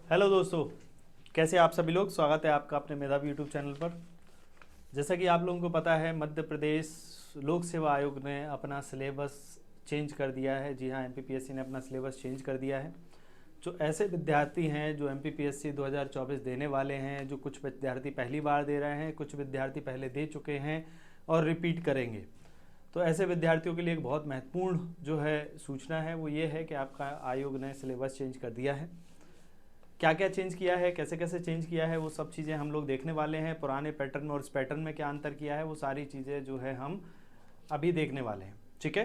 Hello दोस्तों, कैसे आप सभी लोग। स्वागत है आपका अपने मेधावी यूट्यूब चैनल पर। जैसा कि आप लोगों को पता है, मध्य प्रदेश लोक सेवा आयोग ने अपना सिलेबस चेंज कर दिया है। जी हाँ, एमपीपीएससी ने अपना सिलेबस चेंज कर दिया है। जो ऐसे विद्यार्थी हैं जो एमपीपीएससी 2024 देने वाले हैं, जो कुछ विद्यार्थी पहली बार दे रहे हैं, कुछ विद्यार्थी पहले दे चुके हैं और रिपीट करेंगे, तो ऐसे विद्यार्थियों के लिए एक बहुत महत्वपूर्ण जो है सूचना है, वो ये है कि आपका आयोग ने सिलेबस चेंज कर दिया है। क्या क्या चेंज किया है, कैसे कैसे चेंज किया है, वो सब चीज़ें हम लोग देखने वाले हैं। पुराने पैटर्न में और इस पैटर्न में क्या अंतर किया है, वो सारी चीज़ें जो है हम अभी देखने वाले हैं। ठीक है,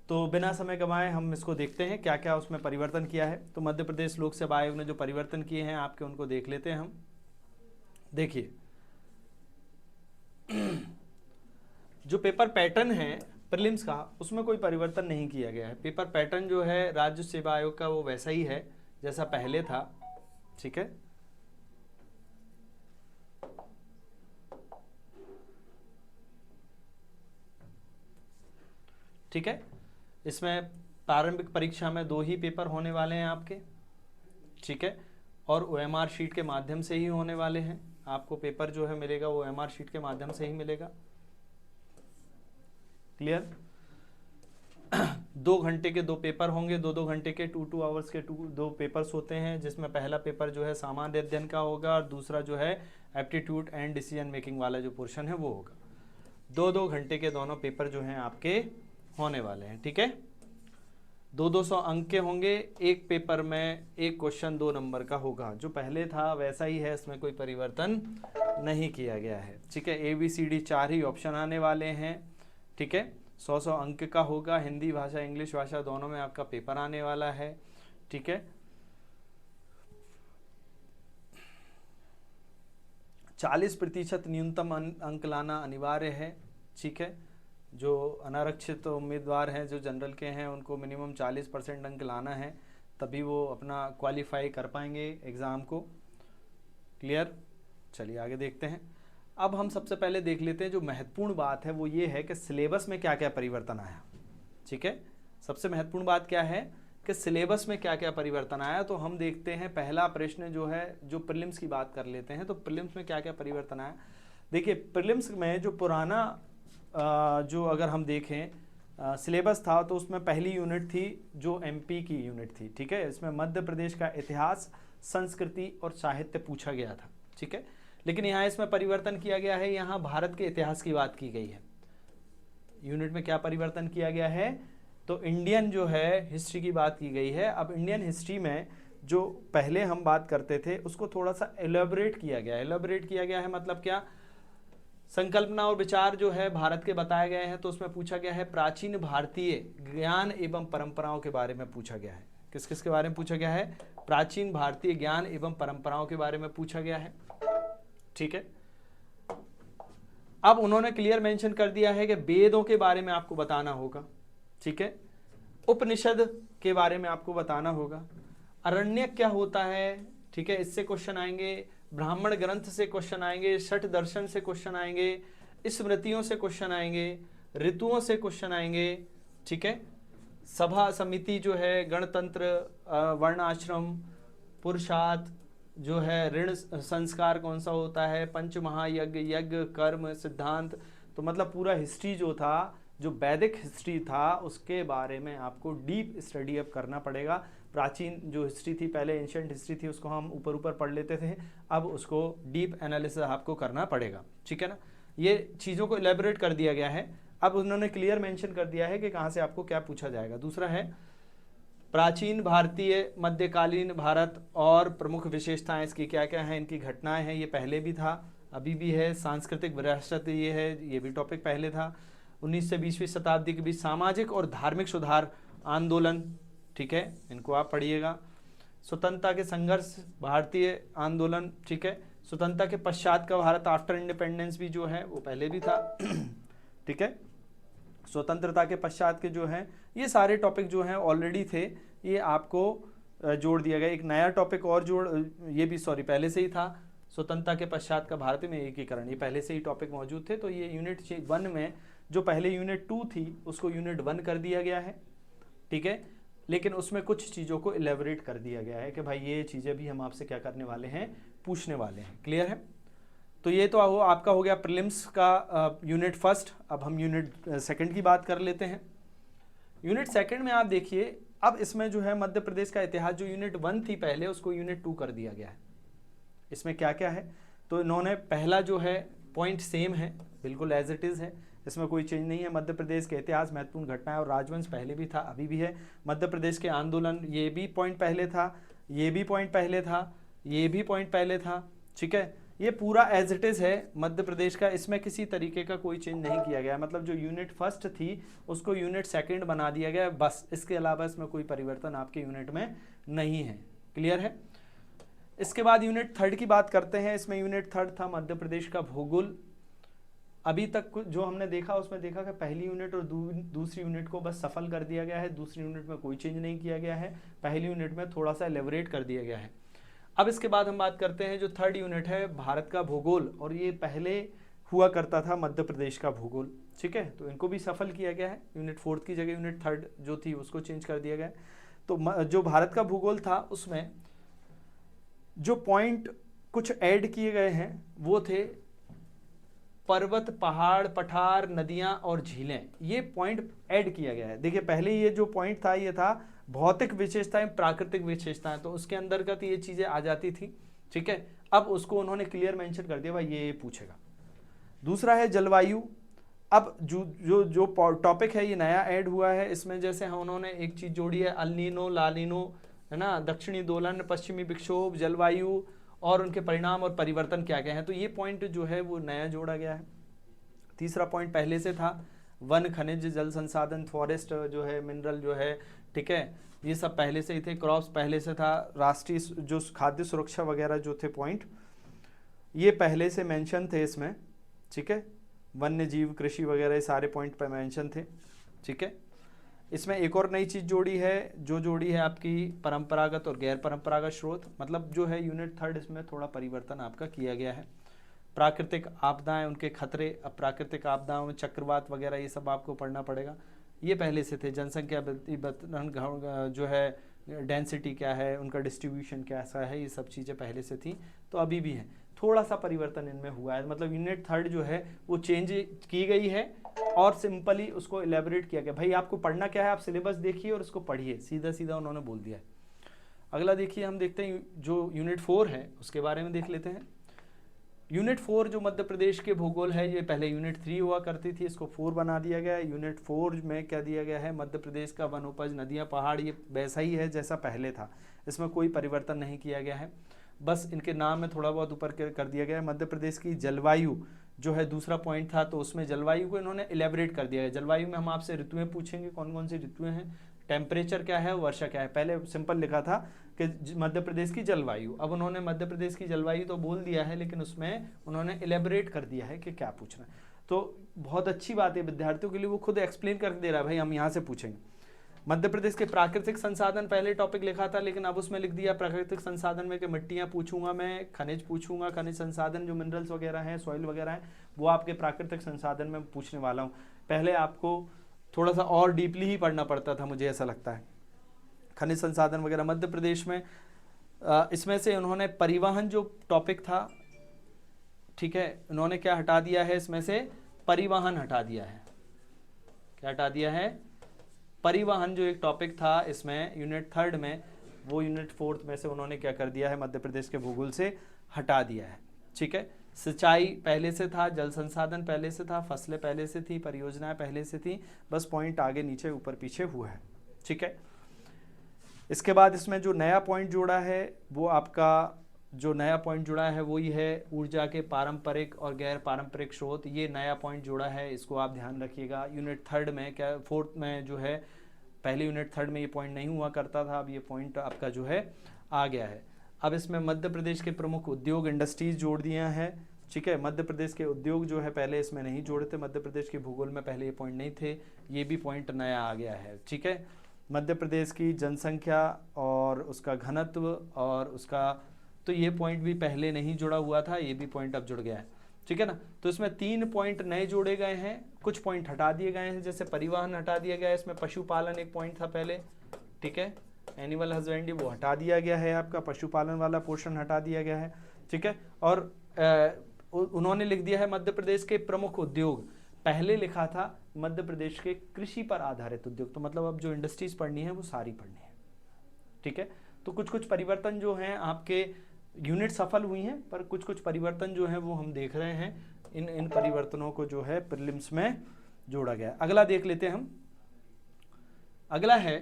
तो बिना समय गंवाए हम इसको देखते हैं क्या क्या उसमें परिवर्तन किया है। तो मध्य प्रदेश लोक सेवा आयोग ने जो परिवर्तन किए हैं आपके, उनको देख लेते हैं हम। देखिए, जो पेपर पैटर्न है प्रीलिम्स का, उसमें कोई परिवर्तन नहीं किया गया है। पेपर पैटर्न जो है राज्य सेवा आयोग का, वो वैसा ही है जैसा पहले था। ठीक है, ठीक है। इसमें प्रारंभिक परीक्षा में 2 ही पेपर होने वाले हैं आपके। ठीक है, और ओएमआर शीट के माध्यम से ही होने वाले हैं। आपको पेपर जो है मिलेगा वो ओएमआर शीट के माध्यम से ही मिलेगा। क्लियर। 2 घंटे के 2 पेपर होंगे, 2-2 घंटे के 2-2 आवर्स के 2 पेपर्स होते हैं, जिसमें पहला पेपर जो है सामान्य अध्ययन का होगा और दूसरा जो है एप्टीट्यूड एंड डिसीजन मेकिंग वाला जो पोर्शन है वो होगा। 2-2 घंटे के दोनों पेपर जो हैं आपके होने वाले हैं। ठीक है, 200 अंक के होंगे। एक पेपर में एक क्वेश्चन 2 नंबर का होगा, जो पहले था वैसा ही है, इसमें कोई परिवर्तन नहीं किया गया है। ठीक है, ABCD 4 ही ऑप्शन आने वाले हैं। ठीक है, 100 अंक का होगा। हिंदी भाषा इंग्लिश भाषा दोनों में आपका पेपर आने वाला है। ठीक है, 40% न्यूनतम अंक लाना अनिवार्य है। ठीक है, जो अनारक्षित उम्मीदवार हैं, जो जनरल के हैं, उनको मिनिमम 40% अंक लाना है, तभी वो अपना क्वालिफाई कर पाएंगे एग्ज़ाम को। क्लियर। चलिए आगे देखते हैं। अब हम सबसे पहले देख लेते हैं, जो महत्वपूर्ण बात है वो ये है कि सिलेबस में क्या क्या परिवर्तन आया। ठीक है, सबसे महत्वपूर्ण बात क्या है कि सिलेबस में क्या क्या परिवर्तन आया। तो हम देखते हैं, पहला प्रश्न जो है, जो प्रीलिम्स की बात कर लेते हैं। तो प्रीलिम्स में क्या क्या परिवर्तन आया। देखिए, प्रीलिम्स में जो पुराना जो अगर हम देखें सिलेबस था, तो उसमें पहली यूनिट थी जो MP की यूनिट थी। ठीक है, इसमें मध्य प्रदेश का इतिहास, संस्कृति और साहित्य पूछा गया था। ठीक है, लेकिन यहाँ इसमें परिवर्तन किया गया है, यहाँ भारत के इतिहास की बात की गई है। यूनिट में क्या परिवर्तन किया गया है, तो इंडियन जो है हिस्ट्री की बात की गई है। अब इंडियन हिस्ट्री में जो पहले हम बात करते थे, उसको थोड़ा सा एलेबोरेट किया गया है। एलेबोरेट किया गया है मतलब क्या, संकल्पना और विचार जो है भारत के बताए गए हैं। तो उसमें पूछा गया है प्राचीन भारतीय ज्ञान एवं परंपराओं के बारे में पूछा गया है। किस किस के बारे में पूछा गया है, प्राचीन भारतीय ज्ञान एवं परंपराओं के बारे में पूछा गया है। ठीक है, अब उन्होंने क्लियर मेंशन कर दिया है कि वेदों के बारे में आपको बताना होगा। ठीक है, उपनिषद के बारे में आपको बताना होगा। अरण्यक क्या होता है, ठीक है, इससे क्वेश्चन आएंगे। ब्राह्मण ग्रंथ से क्वेश्चन आएंगे, षट दर्शन से क्वेश्चन आएंगे, स्मृतियों से क्वेश्चन आएंगे, ऋतुओं से क्वेश्चन आएंगे। ठीक है, सभा समिति जो है, गणतंत्र, वर्ण आश्रम, पुरुषार्थ जो है, ऋण संस्कार कौन सा होता है, पंच महायज्ञ, यज्ञ, कर्म, सिद्धांत। तो मतलब पूरा हिस्ट्री जो था, जो वैदिक हिस्ट्री था, उसके बारे में आपको डीप स्टडी अब करना पड़ेगा। प्राचीन जो हिस्ट्री थी, पहले एंशिएंट हिस्ट्री थी, उसको हम ऊपर ऊपर पढ़ लेते थे, अब उसको डीप एनालिसिस आपको करना पड़ेगा। ठीक है ना, ये चीज़ों को इलेबोरेट कर दिया गया है। अब उन्होंने क्लियर मेंशन कर दिया है कि कहाँ से आपको क्या पूछा जाएगा। दूसरा है प्राचीन भारतीय मध्यकालीन भारत और प्रमुख विशेषताएं इसकी क्या क्या हैं, इनकी घटनाएं हैं। ये पहले भी था, अभी भी है। सांस्कृतिक विरासत ये है, ये भी टॉपिक पहले था। 19 से 20वीं शताब्दी के बीच सामाजिक और धार्मिक सुधार आंदोलन, ठीक है, इनको आप पढ़िएगा। स्वतंत्रता के संघर्ष, भारतीय आंदोलन, ठीक है। स्वतंत्रता के पश्चात का भारत, आफ्टर इंडिपेंडेंस भी जो है वो पहले भी था। ठीक है, स्वतंत्रता के पश्चात के जो हैं ये सारे टॉपिक जो हैं ऑलरेडी थे, ये आपको जोड़ दिया गया। एक नया टॉपिक और ये भी पहले से ही था, स्वतंत्रता के पश्चात का भारत में एकीकरण, ये पहले से ही टॉपिक मौजूद थे। तो ये यूनिट 1 में जो पहले यूनिट 2 थी, उसको यूनिट 1 कर दिया गया है। ठीक है, लेकिन उसमें कुछ चीज़ों को इलेबोरेट कर दिया गया है कि भाई ये चीज़ें भी हम आपसे क्या करने वाले हैं, पूछने वाले हैं। क्लियर है? तो ये तो आपका हो गया प्रीलिम्स का यूनिट फर्स्ट। अब हम यूनिट सेकंड की बात कर लेते हैं। यूनिट सेकंड में आप देखिए, अब इसमें जो है मध्य प्रदेश का इतिहास जो यूनिट 1 थी पहले, उसको यूनिट 2 कर दिया गया है। इसमें क्या क्या है, तो इन्होंने पहला जो है पॉइंट सेम है, बिल्कुल एज इट इज़ है, इसमें कोई चेंज नहीं है। मध्य प्रदेश के इतिहास, महत्वपूर्ण घटनाएं और राजवंश पहले भी था, अभी भी है। मध्य प्रदेश के आंदोलन, ये भी पॉइंट पहले था, ये भी पॉइंट पहले था, ये भी पॉइंट पहले था। ठीक है, ये पूरा एज इट इज़ है मध्य प्रदेश का, इसमें किसी तरीके का कोई चेंज नहीं किया गया। मतलब जो यूनिट फर्स्ट थी उसको यूनिट सेकंड बना दिया गया, बस। इसके अलावा इसमें कोई परिवर्तन आपके यूनिट में नहीं है। क्लियर है? इसके बाद यूनिट थर्ड की बात करते हैं। इसमें यूनिट थर्ड था मध्य प्रदेश का भूगोल। अभी तक जो हमने देखा उसमें देखा कि पहली यूनिट और दूसरी यूनिट को बस सफल कर दिया गया है, दूसरी यूनिट में कोई चेंज नहीं किया गया है, पहली यूनिट में थोड़ा सा एलेबोरेट कर दिया गया है। अब इसके बाद हम बात करते हैं जो थर्ड यूनिट है, भारत का भूगोल, और ये पहले हुआ करता था मध्य प्रदेश का भूगोल। ठीक है, तो इनको भी सफल किया गया है। यूनिट फोर्थ की जगह यूनिट थर्ड जो थी उसको चेंज कर दिया गया। तो जो भारत का भूगोल था उसमें जो पॉइंट कुछ ऐड किए गए हैं वो थे पर्वत, पहाड़, पठार, नदियां और झीलें। ये पॉइंट ऐड किया गया है। देखिए पहले ये जो पॉइंट था ये था भौतिक विशेषताएं, प्राकृतिक विशेषताएं, तो उसके अंतर्गत ये चीजें आ जाती थी। ठीक है, अब उसको उन्होंने क्लियर मेंशन कर दिया, भाई ये पूछेगा। दूसरा है जलवायु। अब जो टॉपिक है ये नया ऐड हुआ है। इसमें जैसे हम उन्होंने एक चीज जोड़ी है, अल नीनो, ला नीनो, है ना, दक्षिणी दोलन, पश्चिमी विक्षोभ, जलवायु और उनके परिणाम और परिवर्तन क्या क्या है। तो ये पॉइंट जो है वो नया जोड़ा गया है। तीसरा पॉइंट पहले से था, वन, खनिज, जल संसाधन, फॉरेस्ट जो है, मिनरल जो है, ठीक है, ये सब पहले से ही थे। क्रॉप्स पहले से था। राष्ट्रीय जो खाद्य सुरक्षा वगैरह जो थे पॉइंट, ये पहले से मेंशन थे इसमें। ठीक है, वन्य जीव, कृषि वगैरह ये सारे पॉइंट पे मेंशन थे। ठीक है, इसमें एक और नई चीज जोड़ी है, जो जोड़ी है आपकी परंपरागत और गैर परंपरागत स्रोत। मतलब जो है यूनिट थर्ड, इसमें थोड़ा परिवर्तन आपका किया गया है। प्राकृतिक आपदाएं, उनके खतरे। अब प्राकृतिक आपदाओं में चक्रवात वगैरह ये सब आपको पढ़ना पड़ेगा, ये पहले से थे। जनसंख्या जो है, डेंसिटी क्या है, उनका डिस्ट्रीब्यूशन कैसा है, ये सब चीज़ें पहले से थी, तो अभी भी हैं। थोड़ा सा परिवर्तन इनमें हुआ है। मतलब यूनिट थर्ड जो है वो चेंज की गई है और सिंपली उसको इलेबोरेट किया गया। भाई आपको पढ़ना क्या है, आप सिलेबस देखिए और उसको पढ़िए, सीधा सीधा उन्होंने बोल दिया है। अगला देखिए, हम देखते हैं जो यूनिट 4 है उसके बारे में देख लेते हैं। यूनिट 4 जो मध्य प्रदेश के भूगोल है, ये पहले यूनिट 3 हुआ करती थी, इसको 4 बना दिया गया है। यूनिट 4 में क्या दिया गया है, मध्य प्रदेश का वन उपज, नदियाँ, पहाड़, ये वैसा ही है जैसा पहले था, इसमें कोई परिवर्तन नहीं किया गया है। बस इनके नाम में थोड़ा बहुत ऊपर कर दिया गया है। मध्य प्रदेश की जलवायु जो है दूसरा पॉइंट था, तो उसमें जलवायु को इन्होंने इलेबोरेट कर दिया है। जलवायु में हम आपसे ऋतुएं पूछेंगे, कौन कौन सी ऋतुएं हैं, टेम्परेचर क्या है, वर्षा क्या है। पहले सिंपल लिखा था कि मध्य प्रदेश की जलवायु, अब उन्होंने मध्य प्रदेश की जलवायु तो बोल दिया है, लेकिन उसमें उन्होंने इलेबोरेट कर दिया है कि क्या पूछना है। तो बहुत अच्छी बात है विद्यार्थियों के लिए, वो खुद एक्सप्लेन कर दे रहा है, भाई हम यहाँ से पूछेंगे। मध्य प्रदेश के प्राकृतिक संसाधन पहले टॉपिक लिखा था, लेकिन अब उसमें लिख दिया प्राकृतिक संसाधन में कि मिट्टियाँ पूछूंगा मैं, खनिज पूछूंगा, खनिज संसाधन जो मिनरल्स वगैरह हैं, सॉइल वगैरह हैं, वो आपके प्राकृतिक संसाधन में पूछने वाला हूँ। पहले आपको थोड़ा सा और डीपली ही पढ़ना पड़ता था, मुझे ऐसा लगता है। खनिज संसाधन वगैरह मध्य प्रदेश में, इसमें से उन्होंने परिवहन जो टॉपिक था, ठीक है, उन्होंने क्या हटा दिया है, इसमें से परिवहन हटा दिया है। क्या हटा दिया है, परिवहन जो एक टॉपिक था इसमें यूनिट थर्ड में, वो यूनिट फोर्थ में से उन्होंने क्या कर दिया है, मध्य प्रदेश के भूगोल से हटा दिया है। ठीक है, सिंचाई पहले से था, जल संसाधन पहले से था, फसलें पहले से थी, परियोजनाएं पहले से थी, बस पॉइंट आगे नीचे ऊपर पीछे हुआ है। ठीक है, इसके बाद इसमें जो नया पॉइंट जोड़ा है, वो आपका जो नया पॉइंट जुड़ा है वो ही है ऊर्जा के पारंपरिक और गैर पारंपरिक स्रोत। ये नया पॉइंट जोड़ा है, इसको आप ध्यान रखिएगा। यूनिट थर्ड में क्या, फोर्थ में जो है, पहले यूनिट थर्ड में ये पॉइंट नहीं हुआ करता था, अब ये पॉइंट आपका जो है आ गया है। अब इसमें मध्य प्रदेश के प्रमुख उद्योग, इंडस्ट्रीज जोड़ दिया है। ठीक है, मध्य प्रदेश के उद्योग जो है पहले इसमें नहीं जोड़े थे, मध्य प्रदेश के भूगोल में पहले ये पॉइंट नहीं थे, ये भी पॉइंट नया आ गया है। ठीक है, मध्य प्रदेश की जनसंख्या और उसका घनत्व और उसका, तो ये पॉइंट भी पहले नहीं जुड़ा हुआ था, ये भी पॉइंट अब जुड़ गया है। ठीक है ना, तो इसमें 3 पॉइंट नए जोड़े गए हैं, कुछ पॉइंट हटा दिए गए हैं, जैसे परिवहन हटा दिया गया है। इसमें पशुपालन एक पॉइंट था पहले, ठीक है, एनिमल हस्बेंड्री वो हटा दिया गया है, आपका पशुपालन वाला पोर्शन हटा दिया गया है, ठीक है। और उन्होंने लिख दिया है मध्य प्रदेश के प्रमुख उद्योग, पहले लिखा था मध्य प्रदेश के कृषि पर आधारित उद्योग, तो मतलब अब जो इंडस्ट्रीज पढ़नी है वो सारी पढ़नी है, ठीक है। तो कुछ कुछ परिवर्तन जो हैं आपके यूनिट सफल हुई हैं, पर कुछ कुछ परिवर्तन जो है वो हम देख रहे हैं, इन परिवर्तनों को जो है प्रीलिम्स में जोड़ा गया। अगला देख लेते हैं हम। अगला है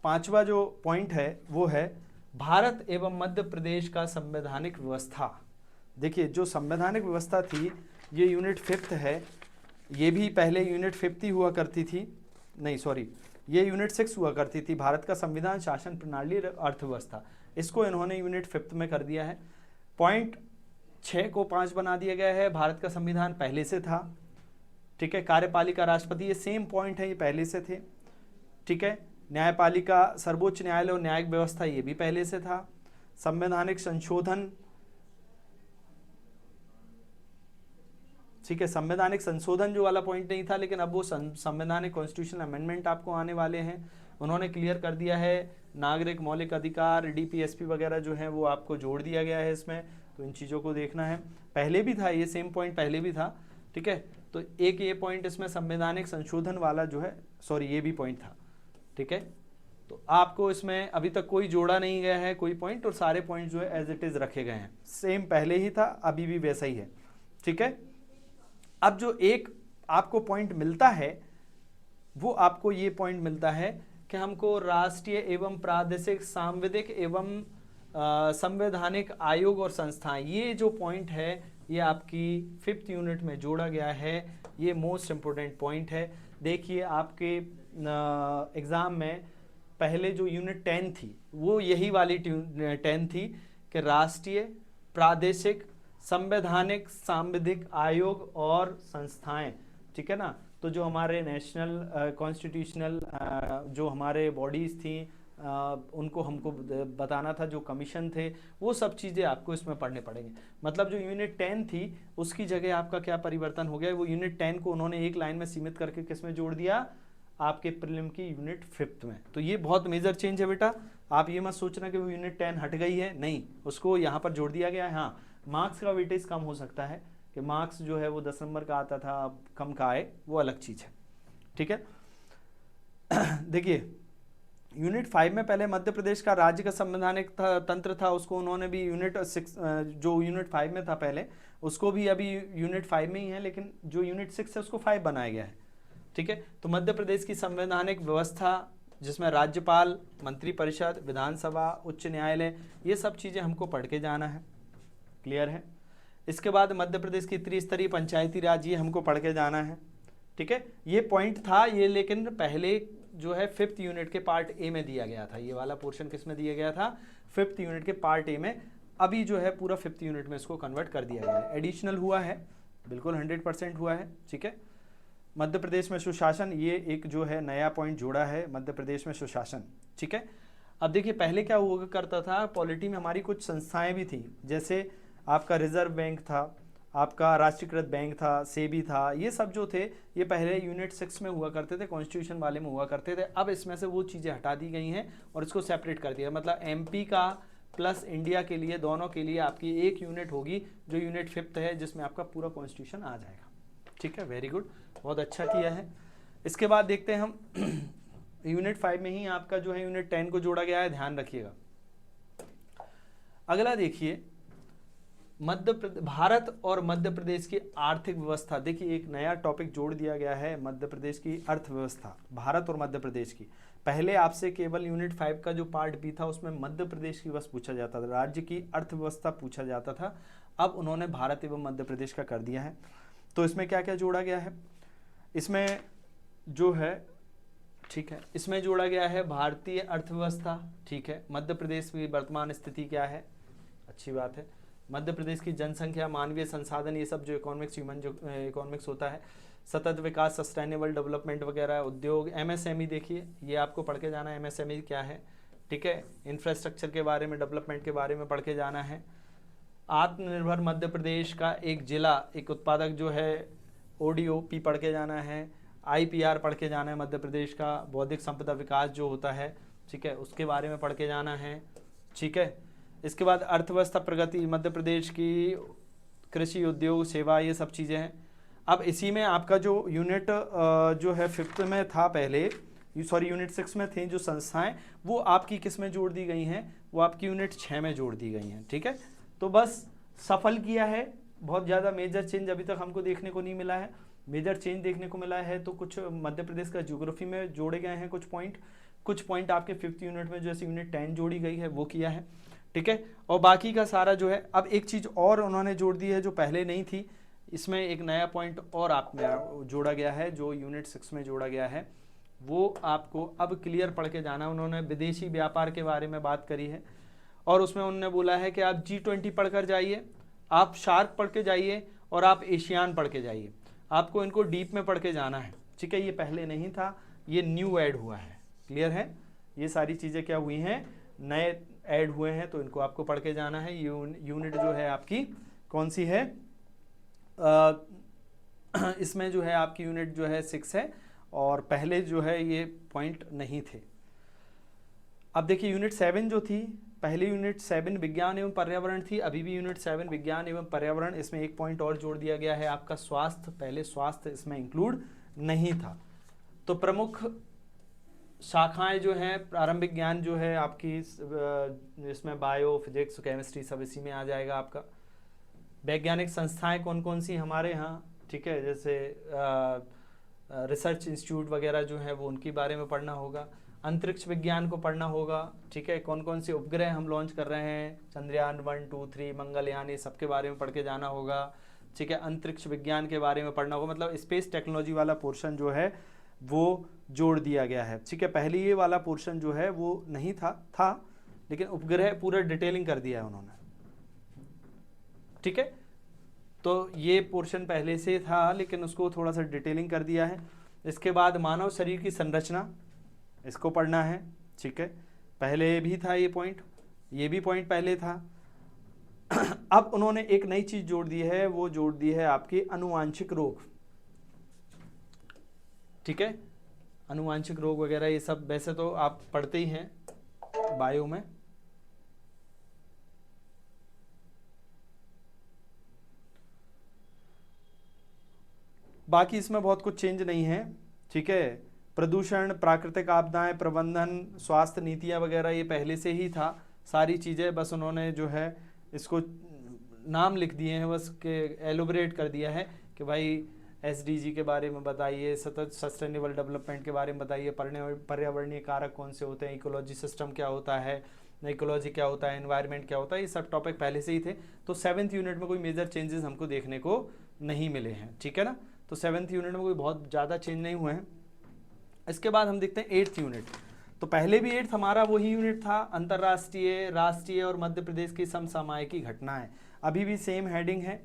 5वां जो पॉइंट है वो है भारत एवं मध्य प्रदेश का संवैधानिक व्यवस्था। देखिए जो संवैधानिक व्यवस्था थी ये यूनिट 5 है, ये भी पहले यूनिट 5 ही हुआ करती थी, नहीं सॉरी ये यूनिट 6 हुआ करती थी, भारत का संविधान, शासन प्रणाली, अर्थव्यवस्था। इसको इन्होंने यूनिट 5 में कर दिया है। पॉइंट 6 को 5 बना दिया गया है, भारत का संविधान पहले से था, ठीक है। कार्यपालिका, राष्ट्रपति, ये सेम पॉइंट है, ये पहले से थे, ठीक है। न्यायपालिका, सर्वोच्च न्यायालय और न्यायिक व्यवस्था, ये भी पहले से था। संवैधानिक संशोधन, ठीक है, संवैधानिक संशोधन जो वाला पॉइंट नहीं था, लेकिन अब वो संवैधानिक कॉन्स्टिट्यूशनल अमेंडमेंट आपको आने वाले हैं, उन्होंने क्लियर कर दिया है। नागरिक मौलिक अधिकार, डीपीएसपी वगैरह जो है वो आपको जोड़ दिया गया है इसमें, तो इन चीज़ों को देखना है। पहले भी था ये सेम पॉइंट, पहले भी था, ठीक है। तो एक ये पॉइंट इसमें संवैधानिक संशोधन वाला जो है, सॉरी ये भी पॉइंट था, ठीक है। तो आपको इसमें अभी तक कोई जोड़ा नहीं गया है कोई पॉइंट, और सारे पॉइंट जो है एज इट इज रखे गए हैं, सेम पहले ही था अभी भी वैसा ही है, ठीक है। अब जो एक आपको पॉइंट मिलता है वो आपको ये पॉइंट मिलता है कि हमको राष्ट्रीय एवं प्रादेशिक सांविधिक एवं संवैधानिक आयोग और संस्थाएं, ये जो पॉइंट है ये आपकी 5th यूनिट में जोड़ा गया है। ये मोस्ट इंपोर्टेंट पॉइंट है। देखिए आपके एग्जाम में पहले जो यूनिट 10 थी वो यही वाली 10 थी कि राष्ट्रीय, प्रादेशिक, संवैधानिक, सांविधिक आयोग और संस्थाएं, ठीक है ना। तो जो हमारे नेशनल कॉन्स्टिट्यूशनल जो हमारे बॉडीज़ थी उनको हमको बताना था, जो कमीशन थे, वो सब चीज़ें आपको इसमें पढ़ने पड़ेंगे। मतलब जो यूनिट 10 थी उसकी जगह आपका क्या परिवर्तन हो गया, वो यूनिट 10 को उन्होंने एक लाइन में सीमित करके किस में जोड़ दिया, आपके प्रीलिम की यूनिट 5th में। तो ये बहुत मेजर चेंज है बेटा, आप ये मत सोचना कि वो यूनिट 10 हट गई है, नहीं, उसको यहाँ पर जोड़ दिया गया है। हाँ, मार्क्स का वेटेज कम हो सकता है कि मार्क्स जो है वो 10 नंबर का आता था, अब कम का आए, वो अलग चीज़ है, ठीक है। देखिए यूनिट 5 में पहले मध्य प्रदेश का राज्य का संवैधानिक तंत्र था, उसको उन्होंने भी यूनिट 6 जो यूनिट 5 में था पहले, उसको भी अभी यूनिट 5 में ही है, लेकिन जो यूनिट 6 है उसको 5 बनाया गया है, ठीक है। तो मध्य प्रदेश की संवैधानिक व्यवस्था जिसमें राज्यपाल, मंत्रिपरिषद, विधानसभा, उच्च न्यायालय, ये सब चीज़ें हमको पढ़ के जाना है, क्लियर है। इसके बाद मध्य प्रदेश की त्रिस्तरीय पंचायती राज, ये हमको पढ़ के जाना है, ठीक है। ये पॉइंट था ये, लेकिन पहले जो है 5th यूनिट के पार्ट ए में दिया गया था, ये वाला पोर्शन किस में दिया गया था, 5th यूनिट के पार्ट ए में। अभी जो है पूरा 5th यूनिट में इसको कन्वर्ट कर दिया गया है, एडिशनल हुआ है, बिल्कुल 100% हुआ है, ठीक है। मध्य प्रदेश में सुशासन, ये एक जो है नया पॉइंट जोड़ा है, मध्य प्रदेश में सुशासन, ठीक है। अब देखिए पहले क्या हुआ करता था, पॉलिटी में हमारी कुछ संस्थाएं भी थी, जैसे आपका रिजर्व बैंक था, आपका राष्ट्रीयकृत बैंक था, सेबी था, ये सब जो थे ये पहले यूनिट 6 में हुआ करते थे, कॉन्स्टिट्यूशन वाले में हुआ करते थे। अब इसमें से वो चीज़ें हटा दी गई हैं और इसको सेपरेट कर दिया, मतलब एमपी का प्लस इंडिया के लिए, दोनों के लिए आपकी एक यूनिट होगी जो यूनिट 5th है, जिसमें आपका पूरा कॉन्स्टिट्यूशन आ जाएगा, ठीक है। वेरी गुड, बहुत अच्छा किया है। इसके बाद देखते हैं हम यूनिट 5 में ही आपका जो है यूनिट 10 को जोड़ा गया है, ध्यान रखिएगा। अगला देखिए भारत और मध्य प्रदेश की आर्थिक व्यवस्था। देखिए एक नया टॉपिक जोड़ दिया गया है, मध्य प्रदेश की अर्थव्यवस्था, भारत और मध्य प्रदेश की। पहले आपसे केवल यूनिट 5 का जो पार्ट बी था उसमें मध्य प्रदेश की बस पूछा जाता था, राज्य की अर्थव्यवस्था पूछा जाता था, अब उन्होंने भारत एवं मध्य प्रदेश का कर दिया है। तो इसमें क्या क्या जोड़ा गया है, इसमें जो है, ठीक है, इसमें जोड़ा गया है भारतीय अर्थव्यवस्था, ठीक है। मध्य प्रदेश की वर्तमान स्थिति क्या है, अच्छी बात है। मध्य प्रदेश की जनसंख्या, मानवीय संसाधन, ये सब जो इकोनॉमिक्स, ह्यूमन जो इकोनॉमिक्स होता है, सतत विकास, सस्टेनेबल डेवलपमेंट वगैरह, उद्योग, एमएसएमई, देखिए ये आपको पढ़ के जाना है, एमएसएमई क्या है, ठीक है। इंफ्रास्ट्रक्चर के बारे में, डेवलपमेंट के बारे में पढ़ के जाना है। आत्मनिर्भर मध्य प्रदेश का एक जिला, एक उत्पादक जो है, ओडीओपी पढ़ के जाना है। आईपीआर पढ़ के जाना है मध्य प्रदेश का, बौद्धिक संपदा विकास जो होता है, ठीक है, उसके बारे में पढ़ के जाना है। ठीक है, इसके बाद अर्थव्यवस्था प्रगति मध्य प्रदेश की, कृषि उद्योग सेवा, ये सब चीज़ें हैं। अब इसी में आपका जो यूनिट जो है 5th में था पहले, सॉरी यूनिट 6 में थी जो संस्थाएं, वो आपकी किस में जोड़ दी गई हैं, वो आपकी यूनिट 6 में जोड़ दी गई हैं। ठीक है, तो बस सफल किया है, बहुत ज़्यादा मेजर चेंज अभी तक हमको देखने को नहीं मिला है। मेजर चेंज देखने को मिला है तो कुछ मध्य प्रदेश का ज्योग्राफी में जोड़े गए हैं कुछ पॉइंट आपके 5th यूनिट में, जैसे यूनिट 10 जोड़ी गई है वो किया है। ठीक है, और बाकी का सारा जो है, अब एक चीज़ और उन्होंने जोड़ दी है जो पहले नहीं थी, इसमें एक नया पॉइंट और आप में जोड़ा गया है जो यूनिट 6 में जोड़ा गया है, वो आपको अब क्लियर पढ़ के जाना। उन्होंने विदेशी व्यापार के बारे में बात करी है और उसमें उन्होंने बोला है कि आप G20 पढ़ कर जाइए, आप शार्क पढ़ के जाइए और आप एशियान पढ़ के जाइए, आपको इनको डीप में पढ़ के जाना है। ठीक है, ये पहले नहीं था, ये न्यू ऐड हुआ है। क्लियर है, ये सारी चीज़ें क्या हुई हैं, नए ऐड हुए हैं, तो इनको आपको पढ़ के जाना है। यूनिट जो है आपकी कौन सी है, इसमें जो है आपकी यूनिट जो है 6 है और पहले जो है ये पॉइंट नहीं थे। अब देखिए यूनिट 7 जो थी, पहले यूनिट 7 विज्ञान एवं पर्यावरण थी, अभी भी यूनिट 7 विज्ञान एवं पर्यावरण, इसमें एक पॉइंट और जोड़ दिया गया है आपका स्वास्थ्य, पहले स्वास्थ्य इसमें इंक्लूड नहीं था। तो प्रमुख शाखाएं जो हैं, प्रारंभिक ज्ञान जो है आपकी इसमें बायो, फिजिक्स, केमिस्ट्री सब इसी में आ जाएगा आपका। वैज्ञानिक संस्थाएं कौन कौन सी हमारे यहाँ, ठीक है, जैसे रिसर्च इंस्टीट्यूट वगैरह जो है वो उनके बारे में पढ़ना होगा। अंतरिक्ष विज्ञान को पढ़ना होगा। ठीक है, कौन कौन से उपग्रह हम लॉन्च कर रहे हैं, चंद्रयान 1, 2, 3, मंगलयान, ये सबके बारे में पढ़ के जाना होगा। ठीक है, अंतरिक्ष विज्ञान के बारे में पढ़ना होगा, मतलब स्पेस टेक्नोलॉजी वाला पोर्शन जो है वो जोड़ दिया गया है। ठीक है, पहले ये वाला पोर्शन जो है वो नहीं था लेकिन उपग्रह पूरा डिटेलिंग कर दिया है उन्होंने। ठीक है, तो ये पोर्शन पहले से था लेकिन उसको थोड़ा सा डिटेलिंग कर दिया है। इसके बाद मानव शरीर की संरचना, इसको पढ़ना है। ठीक है, पहले भी था ये पॉइंट, ये भी पॉइंट पहले था। अब उन्होंने एक नई चीज जोड़ दी है, वो जोड़ दी है आपकी अनुवांशिक रोग। ठीक है, अनुवांशिक रोग वगैरह ये सब वैसे तो आप पढ़ते ही हैं बायो में। बाकी इसमें बहुत कुछ चेंज नहीं है। ठीक है, प्रदूषण, प्राकृतिक आपदाएं प्रबंधन, स्वास्थ्य नीतियां वगैरह ये पहले से ही था सारी चीज़ें, बस उन्होंने जो है इसको नाम लिख दिए हैं, बस के एलोबरेट कर दिया है कि भाई SDG के बारे में बताइए, सतत सस्टेनेबल डेवलपमेंट के बारे में बताइए, पर्यावरणीय कारक कौन से होते हैं, इकोलॉजी सिस्टम क्या होता है, इकोलॉजी क्या होता है, एनवायरनमेंट क्या होता है, ये सब टॉपिक पहले से ही थे। तो 7th यूनिट में कोई मेजर चेंजेस हमको देखने को नहीं मिले हैं। ठीक है ना, तो 7th यूनिट में कोई बहुत ज़्यादा चेंज नहीं हुए हैं। इसके बाद हम देखते हैं 8th यूनिट। तो पहले भी 8th हमारा वही यूनिट था, अंतर्राष्ट्रीय, राष्ट्रीय और मध्य प्रदेश की समसामयिकी घटनाएं, अभी भी सेम हेडिंग है।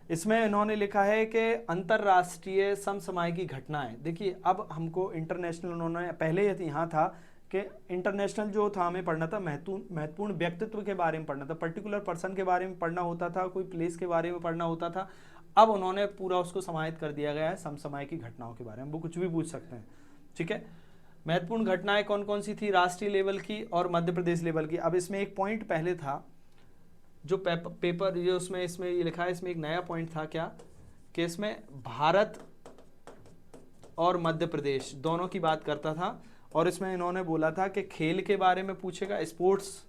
इसमें इन्होंने लिखा है कि अंतर्राष्ट्रीय समसामयिकी घटनाएं। देखिए अब हमको इंटरनेशनल, उन्होंने पहले यहाँ था कि इंटरनेशनल जो था हमें पढ़ना था महत्वपूर्ण व्यक्तित्व के बारे में पढ़ना था, पर्टिकुलर पर्सन के बारे में पढ़ना होता था, कोई प्लेस के बारे में पढ़ना होता था। अब उन्होंने पूरा उसको समाहित कर दिया गया है समसामयिकी घटनाओं के बारे में, वो कुछ भी पूछ सकते हैं। ठीक है, महत्वपूर्ण घटनाएं कौन कौन सी थी, राष्ट्रीय लेवल की और मध्य प्रदेश लेवल की। अब इसमें एक पॉइंट पहले था जो पेपर ये उसमें इसमें ये लिखा है, इसमें एक नया पॉइंट था क्या कि इसमें भारत और मध्य प्रदेश दोनों की बात करता था, और इसमें इन्होंने बोला था कि खेल के बारे में पूछेगा, स्पोर्ट्स,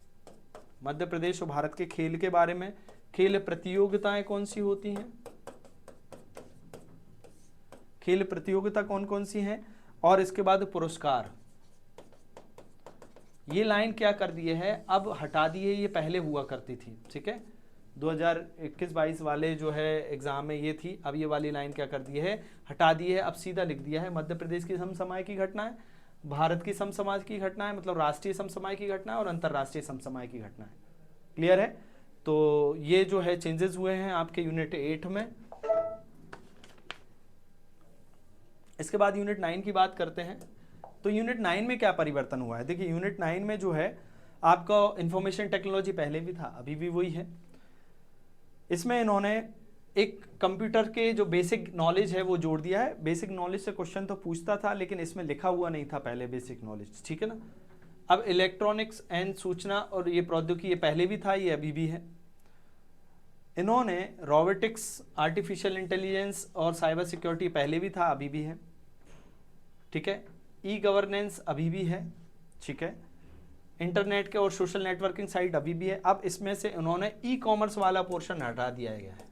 मध्य प्रदेश और भारत के खेल के बारे में, खेल प्रतियोगिताएं कौन सी होती हैं, खेल प्रतियोगिता कौन कौन सी हैं, और इसके बाद पुरस्कार। ये लाइन क्या कर दिए है, अब हटा दिए, ये पहले हुआ करती थी। ठीक है, 2021-22 वाले जो है एग्जाम में ये थी, अब ये वाली लाइन क्या कर दी है, हटा दी है। अब सीधा लिख दिया है मध्य प्रदेश की समसामयिकी घटनाएं, भारत की समसामयिकी घटनाएं, मतलब राष्ट्रीय समसामयिकी घटनाएं और अंतर्राष्ट्रीय समसामयिकी घटनाएं। क्लियर है, तो ये जो है चेंजेस हुए हैं आपके यूनिट 8 में। इसके बाद यूनिट 9 की बात करते हैं। तो यूनिट 9 में क्या परिवर्तन हुआ है, देखिए यूनिट 9 में जो है आपका इंफॉर्मेशन टेक्नोलॉजी पहले भी था, अभी भी वही है। इसमें इन्होंने एक कंप्यूटर के जो बेसिक नॉलेज है वो जोड़ दिया है। बेसिक नॉलेज से क्वेश्चन तो पूछता था लेकिन इसमें लिखा हुआ नहीं था पहले बेसिक नॉलेज। ठीक है ना, अब इलेक्ट्रॉनिक्स एंड सूचना और ये प्रौद्योगिकी, ये पहले भी था, ये अभी भी है। इन्होंने रोबोटिक्स, आर्टिफिशियल इंटेलिजेंस और साइबर सिक्योरिटी पहले भी था, अभी भी है, ठीक है। ई गवर्नेंस अभी भी है, ठीक है। इंटरनेट के और सोशल नेटवर्किंग साइट अभी भी है। अब इसमें से उन्होंने ई कॉमर्स वाला पोर्शन हटा दिया गया है।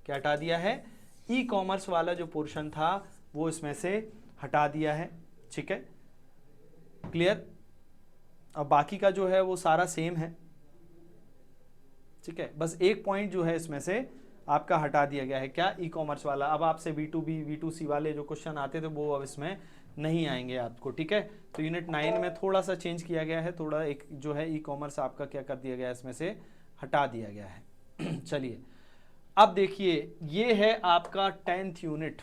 क्या हटा दिया है? ई कॉमर्स वाला जो पोर्शन था वो इसमें से हटा दिया है, ठीक है, क्लियर। अब बाकी का जो है वो सारा सेम है, ठीक है। बस एक पॉइंट जो है इसमें से आपका हटा दिया गया है, क्या? ई कॉमर्स वाला। अब आपसे V2B V2C वाले जो क्वेश्चन आते थे वो अब इसमें नहीं आएंगे आपको, ठीक है। तो यूनिट 9 में थोड़ा सा चेंज किया गया है, थोड़ा एक जो है ई कॉमर्स आपका क्या कर दिया गया है, इसमें से हटा दिया गया है। चलिए अब देखिए, ये है आपका 10th यूनिट।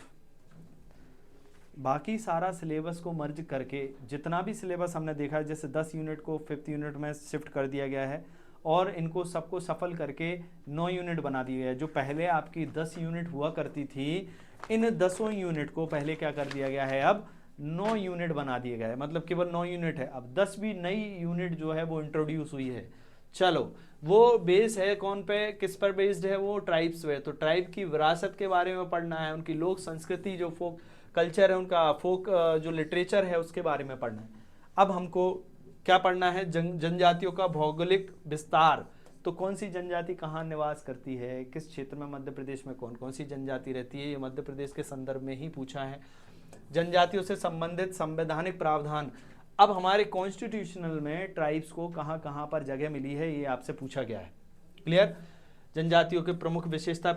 बाकी सारा सिलेबस को मर्ज करके जितना भी सिलेबस हमने देखा है, जैसे 10 यूनिट को 5th यूनिट में शिफ्ट कर दिया गया है और इनको सबको सफल करके 9 यूनिट बना दिया गया है। जो पहले आपकी 10 यूनिट हुआ करती थी, इन 10 यूनिट को पहले क्या कर दिया गया है, अब 9 यूनिट बना दिया गया है, मतलब केवल 9 यूनिट है। अब 10वीं नई यूनिट जो है वो इंट्रोड्यूस हुई है। चलो, वो बेस है कौन पे, किस पर बेस्ड है? वो ट्राइब्स पे। तो ट्राइब की विरासत के बारे में पढ़ना है, उनकी लोक संस्कृति, जो फोक कल्चर है उनका, फोक जो लिटरेचर है उसके बारे में पढ़ना है। अब हमको क्या पढ़ना है? जनजातियों का भौगोलिक विस्तार। तो कौन सी जनजाति कहाँ निवास करती है, किस क्षेत्र में मध्य प्रदेश में कौन कौन सी जनजाति रहती है, ये मध्य प्रदेश के संदर्भ में ही पूछा है। जनजातियों से संबंधित संवैधानिक प्रावधान। अब हमारे कॉन्स्टिट्यूशनल में ट्राइब्स को कहाँ कहाँ पर जगह मिली है, ये आपसे पूछा गया है, क्लियर। जनजातियों के प्रमुख विशेषता,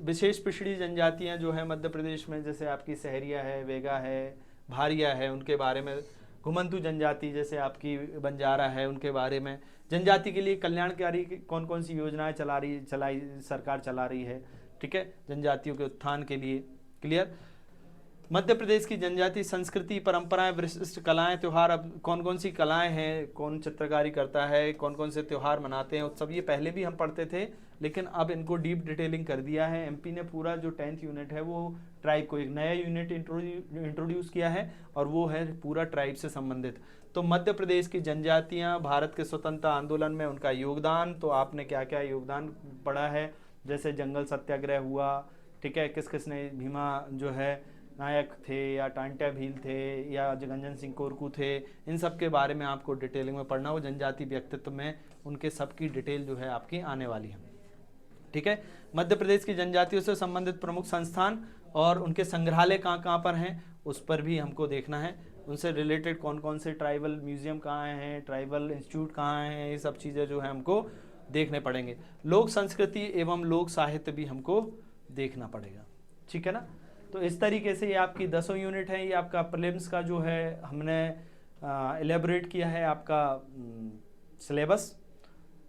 विशेष पिछड़ी जनजातियां जो है मध्य प्रदेश में, जैसे आपकी सहरिया है, वेगा है, भारिया है, उनके बारे में। घुमंतू जनजाति जैसे आपकी बंजारा है, उनके बारे में। जनजाति के लिए कल्याणकारी कौन कौन सी योजनाएं चलाई सरकार चला रही है, ठीक है, जनजातियों के उत्थान के लिए, क्लियर। मध्य प्रदेश की जनजाति संस्कृति, परंपराएं, विशिष्ट कलाएं, त्योहार। अब कौन कौन सी कलाएं हैं, कौन चित्रकारी करता है, कौन कौन से त्योहार मनाते हैं, उत्सव, ये पहले भी हम पढ़ते थे, लेकिन अब इनको डीप डिटेलिंग कर दिया है। एमपी ने पूरा जो 10th यूनिट है वो ट्राइब को, एक नया यूनिट इंट्रोड्यूस किया है और वो है पूरा ट्राइब से संबंधित। तो मध्य प्रदेश की जनजातियाँ, भारत के स्वतंत्रता आंदोलन में उनका योगदान, तो आपने क्या क्या योगदान पढ़ा है, जैसे जंगल सत्याग्रह हुआ, ठीक है, किस किस ने भीमा जो है नायक थे, या टांट्या भील थे, या जगंजन सिंह कोरकू थे, इन सब के बारे में आपको डिटेलिंग में पढ़ना हो। जनजाति व्यक्तित्व में उनके सबकी डिटेल जो है आपकी आने वाली है, ठीक है। मध्य प्रदेश की जनजातियों से संबंधित प्रमुख संस्थान और उनके संग्रहालय कहाँ कहाँ पर हैं, उस पर भी हमको देखना है। उनसे रिलेटेड कौन कौन से ट्राइबल म्यूजियम कहाँ हैं, ट्राइबल इंस्टीट्यूट कहाँ हैं, ये सब चीज़ें जो है हमको देखने पड़ेंगे। लोक संस्कृति एवं लोक साहित्य भी हमको देखना पड़ेगा, ठीक है ना। तो इस तरीके से ये आपकी 10 यूनिट है, ये आपका प्रीलिम्स का जो है हमने एलेबोरेट किया है आपका सिलेबस।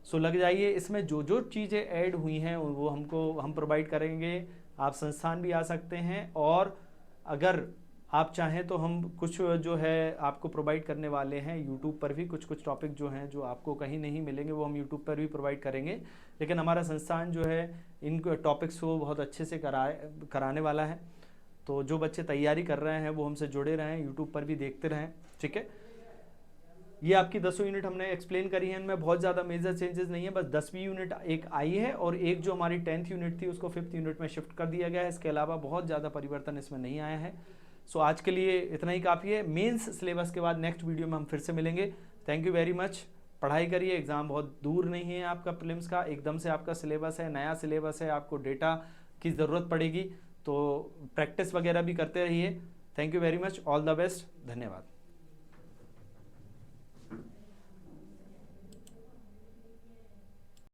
सो लग जाइए, इसमें जो जो चीज़ें ऐड हुई हैं वो हम प्रोवाइड करेंगे। आप संस्थान भी आ सकते हैं, और अगर आप चाहें तो हम कुछ जो है आपको प्रोवाइड करने वाले हैं यूट्यूब पर भी। कुछ टॉपिक जो हैं जो आपको कहीं नहीं मिलेंगे वो हम यूट्यूब पर भी प्रोवाइड करेंगे। लेकिन हमारा संस्थान जो है इन टॉपिक्स को बहुत अच्छे से कराने वाला है। तो जो बच्चे तैयारी कर रहे हैं वो हमसे जुड़े रहें, यूट्यूब पर भी देखते रहें, ठीक है। ये आपकी 10 यूनिट हमने एक्सप्लेन करी है, इनमें बहुत ज़्यादा मेजर चेंजेस नहीं है, बस 10वीं यूनिट एक आई है और एक जो हमारी 10th यूनिट थी उसको 5th यूनिट में शिफ्ट कर दिया गया है। इसके अलावा बहुत ज़्यादा परिवर्तन इसमें नहीं आया है। सो आज के लिए इतना ही काफ़ी है। मेंस सिलेबस के बाद नेक्स्ट वीडियो में हम फिर से मिलेंगे। Thank you very much. पढ़ाई करिए, एग्ज़ाम बहुत दूर नहीं है आपका प्रीलिम्स का, एकदम से आपका सिलेबस है, नया सिलेबस है, आपको डेटा की ज़रूरत पड़ेगी, तो प्रैक्टिस वगैरह भी करते रहिए। Thank you very much, all the best, धन्यवाद।